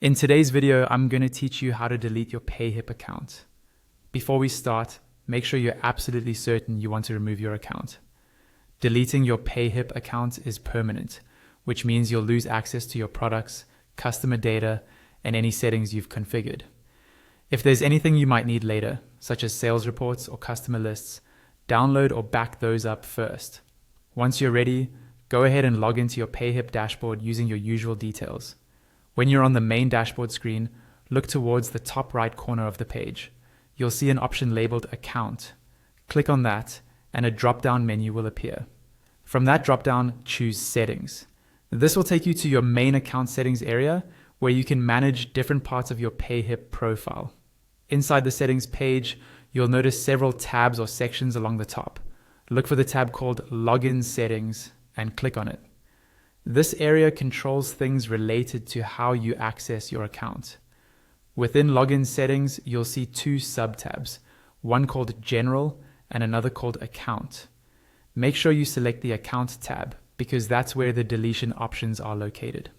In today's video, I'm going to teach you how to delete your Payhip account. Before we start, make sure you're absolutely certain you want to remove your account. Deleting your Payhip account is permanent, which means you'll lose access to your products, customer data, and any settings you've configured. If there's anything you might need later, such as sales reports or customer lists, download or back those up first. Once you're ready, go ahead and log into your Payhip dashboard using your usual details. When you're on the main dashboard screen, look towards the top right corner of the page. You'll see an option labeled Account. Click on that, and a drop-down menu will appear. From that drop-down, choose Settings. This will take you to your main account settings area, where you can manage different parts of your Payhip profile. Inside the settings page, you'll notice several tabs or sections along the top. Look for the tab called Login Settings and click on it. This area controls things related to how you access your account. Within login settings, you'll see two sub-tabs, one called General and another called Account. Make sure you select the Account tab because that's where the deletion options are located.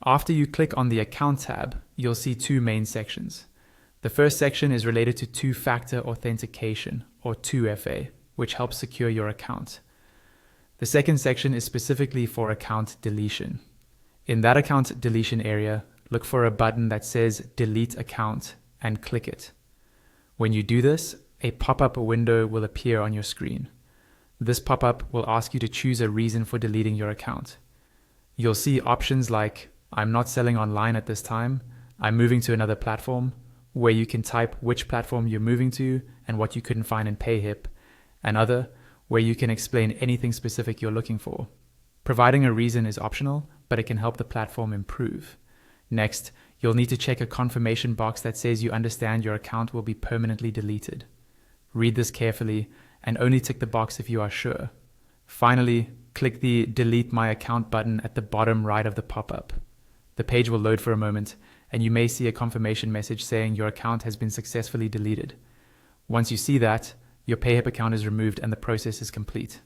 After you click on the Account tab, you'll see two main sections. The first section is related to two-factor authentication, or 2FA, which helps secure your account. The second section is specifically for account deletion. In that account deletion area, look for a button that says Delete Account and click it. When you do this, a pop-up window will appear on your screen. This pop-up will ask you to choose a reason for deleting your account. You'll see options like I'm not selling online at this time, I'm moving to another platform, where you can type which platform you're moving to and what you couldn't find in Payhip, and other, where you can explain anything specific you're looking for. Providing a reason is optional, but it can help the platform improve. Next, you'll need to check a confirmation box that says you understand your account will be permanently deleted. Read this carefully and only tick the box if you are sure. Finally, click the Delete My Account button at the bottom right of the pop-up. The page will load for a moment, and you may see a confirmation message saying your account has been successfully deleted. Once you see that, your Payhip account is removed and the process is complete.